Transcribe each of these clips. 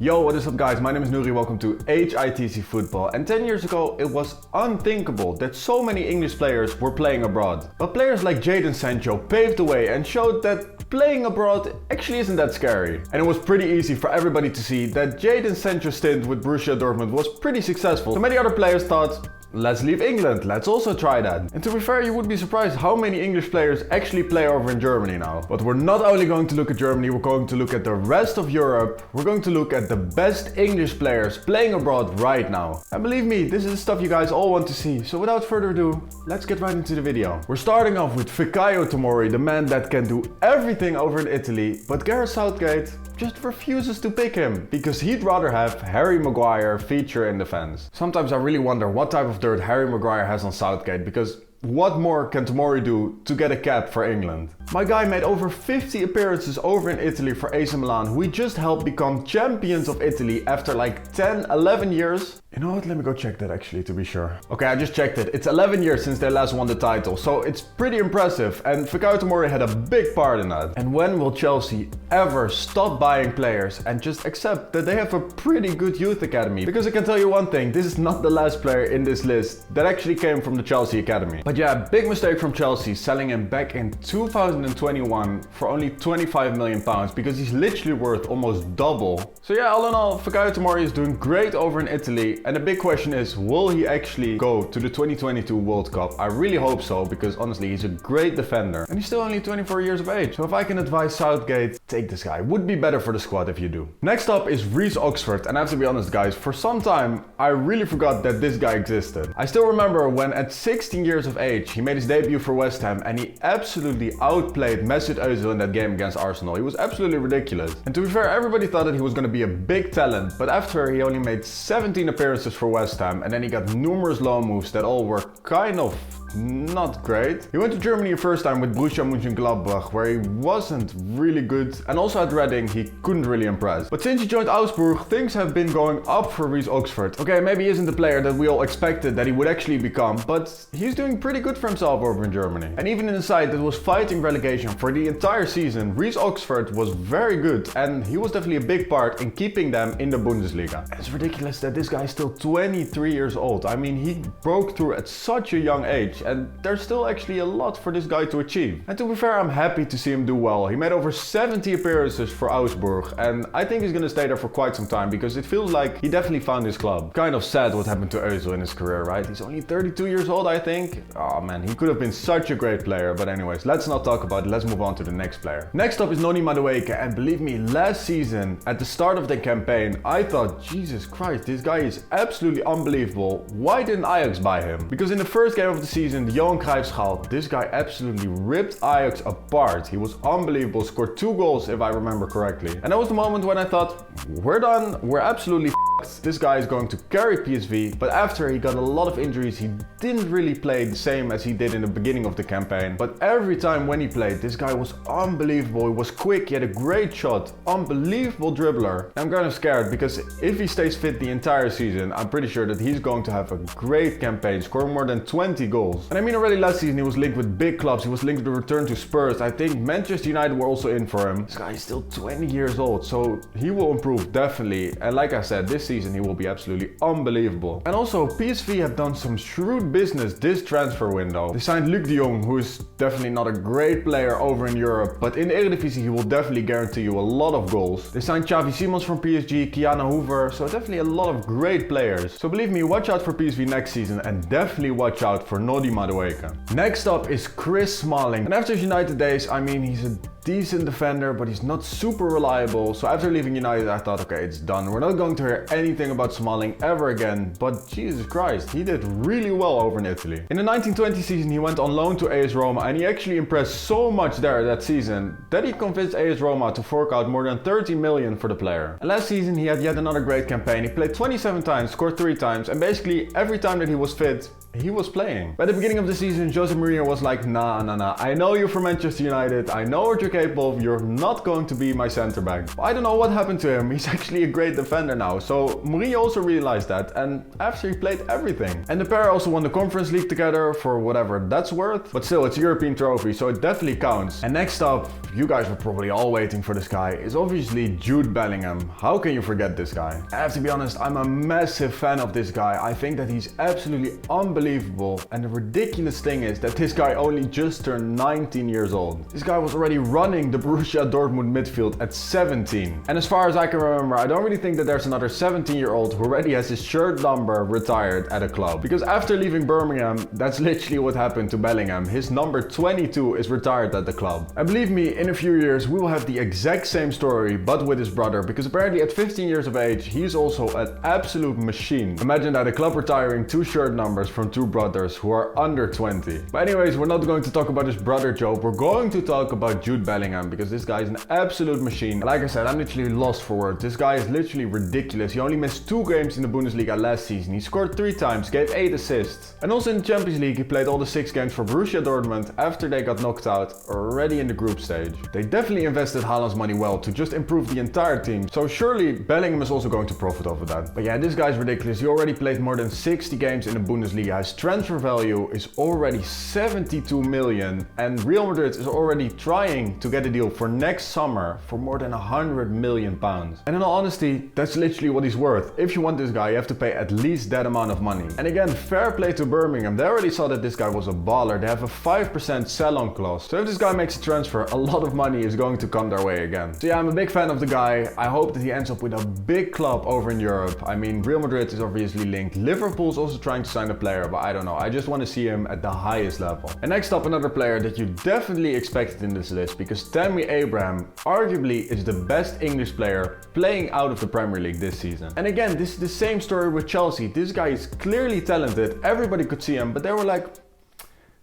Yo, what is up guys, my name is Nuri, welcome to HITC Football. And 10 years ago it was unthinkable that so many English players were playing abroad. But players like Jude and Sancho paved the way and showed that playing abroad actually isn't that scary. And it was pretty easy for everybody to see that Jude and Sancho's stint with Borussia Dortmund was pretty successful. So many other players thought, let's leave England, let's also try that. And to be fair, you would be surprised how many English players actually play over in Germany now. But we're not only going to look at Germany, we're going to look at the rest of Europe. We're going to look at the best English players playing abroad right now. And believe me, this is the stuff you guys all want to see. So without further ado, let's get right into the video. We're starting off with Vikayotomori, the man that can do everything over in Italy, but Gareth Southgate just refuses to pick him because he'd rather have Harry Maguire feature in defense. Sometimes I really wonder what type of dirt Harry Maguire has on Southgate, because what more can Tomori do to get a cap for England? My guy made over 50 appearances over in Italy for AC Milan, who he just helped become champions of Italy after like 10, 11 years. You know what, let me go check that actually to be sure. Okay, I just checked it. It's 11 years since they last won the title, so it's pretty impressive, and Vikayotomori had a big part in that. And when will Chelsea ever stop buying players and just accept that they have a pretty good youth academy? Because I can tell you one thing, this is not the last player in this list that actually came from the Chelsea academy. But yeah, big mistake from Chelsea selling him back in 2021 for only £25 million, because he's literally worth almost double. So yeah, all in all, Vikayotomori is doing great over in Italy. And the big question is, will he actually go to the 2022 World Cup? I really hope so, because honestly, he's a great defender. And he's still only 24 years of age. So if I can advise Southgate, take this guy. Would be better for the squad if you do. Next up is Rhys Oxford. And I have to be honest guys, for some time, I really forgot that this guy existed. I still remember when at 16 years of age, he made his debut for West Ham and he absolutely outplayed Mesut Ozil in that game against Arsenal. He was absolutely ridiculous. And to be fair, everybody thought that he was going to be a big talent. But after he only made 17 appearances for West Ham, and then he got numerous loan moves that all were kind of not great. He went to Germany the first time with Borussia Mönchengladbach, where he wasn't really good, and also at Reading he couldn't really impress. But since he joined Augsburg, things have been going up for Rhys Oxford. Okay, maybe he isn't the player that we all expected that he would actually become, but he's doing pretty good for himself over in Germany. And even in a side that was fighting relegation for the entire season, Rhys Oxford was very good, and he was definitely a big part in keeping them in the Bundesliga. It's ridiculous that this guy is still 23 years old. I mean, he broke through at such a young age, and there's still actually a lot for this guy to achieve. And to be fair, I'm happy to see him do well. He made over 70 appearances for Augsburg, and I think he's gonna stay there for quite some time, because it feels like he definitely found his club. Kind of sad what happened to Ozil in his career, right? He's only 32 years old, I think. Oh man, he could have been such a great player. But anyways, let's not talk about it. Let's move on to the next player. Next up is Nuri Madueke, and believe me, last season at the start of the campaign, I thought, Jesus Christ, this guy is absolutely unbelievable. Why didn't Ajax buy him? Because in the first game of the season, the Johan Cruijffschaal, this guy absolutely ripped Ajax apart. He was unbelievable, scored 2 goals if I remember correctly. And that was the moment when I thought, we're done, we're absolutely f***ed. This guy is going to carry PSV, but after he got a lot of injuries, he didn't really play the same as he did in the beginning of the campaign. But every time when he played, this guy was unbelievable. He was quick, he had a great shot, unbelievable dribbler. I'm kind of scared, because if he stays fit the entire season, I'm pretty sure that he's going to have a great campaign, scoring more than 20 goals. And I mean, already last season he was linked with big clubs. He was linked to return to Spurs. I think Manchester United were also in for him. This guy is still 20 years old, so he will improve definitely. And like I said, this season he will be absolutely unbelievable. And also PSV have done some shrewd business this transfer window. They signed Luc de Jong, who is definitely not a great player over in Europe, but in the Eredivisie he will definitely guarantee you a lot of goals. They signed Xavi Simons from PSG, Kiana Hoover, so definitely a lot of great players. So believe me, watch out for PSV next season, and definitely watch out for Nuri Madueke. Next up is Chris Smalling, and after his United days, I mean, he's a decent defender, but he's not super reliable. So after leaving United, I thought, okay, it's done. We're not going to hear anything about Smalling ever again. But Jesus Christ, he did really well over in Italy. In the 1920 season, he went on loan to AS Roma, and he actually impressed so much there that season that he convinced AS Roma to fork out more than 30 million for the player. And last season, he had yet another great campaign. He played 27 times, scored 3 times, and basically every time that he was fit, he was playing. By the beginning of the season, Jose Mourinho was like, nah, I know you're from Manchester United, I know what you're capable of, you're not going to be my center back. I don't know what happened to him, he's actually a great defender now. So Mourinho also realized that, and after he played everything. And the pair also won the Conference League together for whatever that's worth, but still, it's a European trophy, so it definitely counts. And next up, you guys were probably all waiting for this guy, is obviously Jude Bellingham. How can you forget this guy? I have to be honest, I'm a massive fan of this guy. I think that he's absolutely unbelievable, and the ridiculous thing is that this guy only just turned 19 years old. This guy was already running the Borussia Dortmund midfield at 17. And as far as I can remember, I don't really think that there's another 17-year-old who already has his shirt number retired at a club. Because after leaving Birmingham, that's literally what happened to Bellingham. His number 22 is retired at the club. And believe me, in a few years, we will have the exact same story, but with his brother, because apparently at 15 years of age, he's also an absolute machine. Imagine that, a club retiring 2 shirt numbers from 2 brothers who are under 20. But anyways, we're not going to talk about his brother Joe, we're going to talk about Jude Bellingham, because this guy is an absolute machine. Like I said, I'm literally lost for words. This guy is literally ridiculous. He only missed 2 games in the Bundesliga last season. He scored 3 times, gave 8 assists. And also in the Champions League, he played all the 6 games for Borussia Dortmund after they got knocked out already in the group stage. They definitely invested Haaland's money well to just improve the entire team, so surely Bellingham is also going to profit off of that. But yeah, this guy's ridiculous. He already played more than 60 games in the Bundesliga. His transfer value is already 72 million, and Real Madrid is already trying to get a deal for next summer for more than 100 million pounds. And in all honesty, that's literally what he's worth. If you want this guy, you have to pay at least that amount of money. And again, fair play to Birmingham. They already saw that this guy was a baller. They have a 5% sell-on clause. So if this guy makes a transfer, a lot of money is going to come their way again. So yeah, I'm a big fan of the guy. I hope that he ends up with a big club over in Europe. I mean, Real Madrid is obviously linked. Liverpool's also trying to sign a player, but I don't know. I just want to see him at the highest level. And next up, another player that you definitely expected in this list, because Tammy Abraham arguably is the best English player playing out of the Premier League this season. And again, this is the same story with Chelsea. This guy is clearly talented. Everybody could see him, but they were like,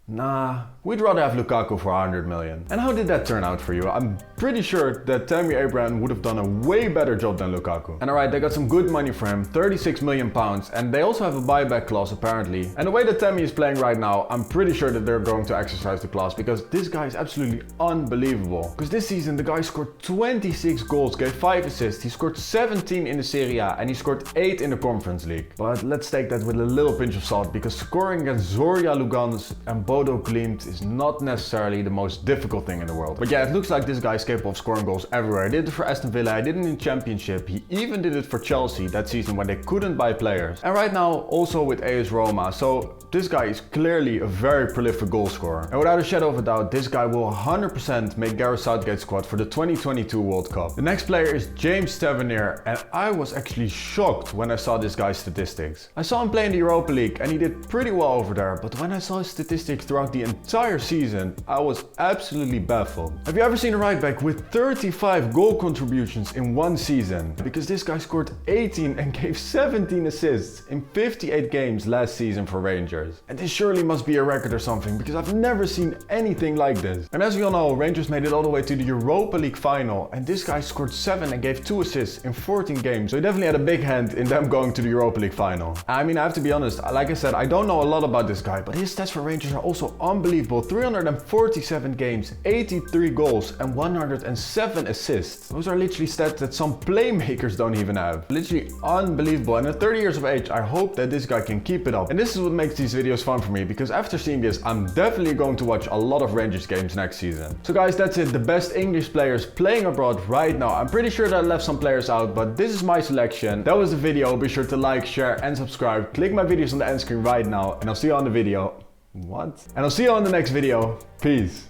nah, we'd rather have Lukaku for 100 million. And how did that turn out for you? I'm pretty sure that Tammy Abraham would have done a way better job than Lukaku. And alright, they got some good money for him, 36 million pounds, and they also have a buyback clause apparently. And the way that Tammy is playing right now, I'm pretty sure that they're going to exercise the clause, because this guy is absolutely unbelievable. Because this season, the guy scored 26 goals, gave 5 assists, he scored 17 in the Serie A, and he scored 8 in the Conference League. But let's take that with a little pinch of salt, because scoring against Zorya Lugansk and Bodo Glimt is not necessarily the most difficult thing in the world. But yeah, it looks like this guy is capable of scoring goals everywhere. He did it for Aston Villa, he did it in the Championship, he even did it for Chelsea that season when they couldn't buy players. And right now also with AS Roma, so this guy is clearly a very prolific goal scorer. And without a shadow of a doubt, this guy will 100% make Gareth Southgate's squad for the 2022 World Cup. The next player is James Tavernier, and I was actually shocked when I saw this guy's statistics. I saw him play in the Europa League and he did pretty well over there, but when I saw his statistics throughout the entire season, I was absolutely baffled. Have you ever seen a right back with 35 goal contributions in one season? Because this guy scored 18 and gave 17 assists in 58 games last season for Rangers. And this surely must be a record or something, because I've never seen anything like this. And as we all know, Rangers made it all the way to the Europa League final, and this guy scored 7 and gave 2 assists in 14 games. So he definitely had a big hand in them going to the Europa League final. I mean, I have to be honest, like I said, I don't know a lot about this guy, but his stats for Rangers are also unbelievable. 347 games, 83 goals and 107 assists. Those are literally stats that some playmakers don't even have. Literally unbelievable. And at 30 years of age, I hope that this guy can keep it up. And this is what makes these videos fun for me, because after seeing this, I'm definitely going to watch a lot of Rangers games next season. So guys, that's it. The best English players playing abroad right now. I'm pretty sure that I left some players out, but this is my selection. That was the video. Be sure to like, share and subscribe. Click my videos on the end screen right now, and I'll see you on the video. What? And I'll see you on the next video. Peace.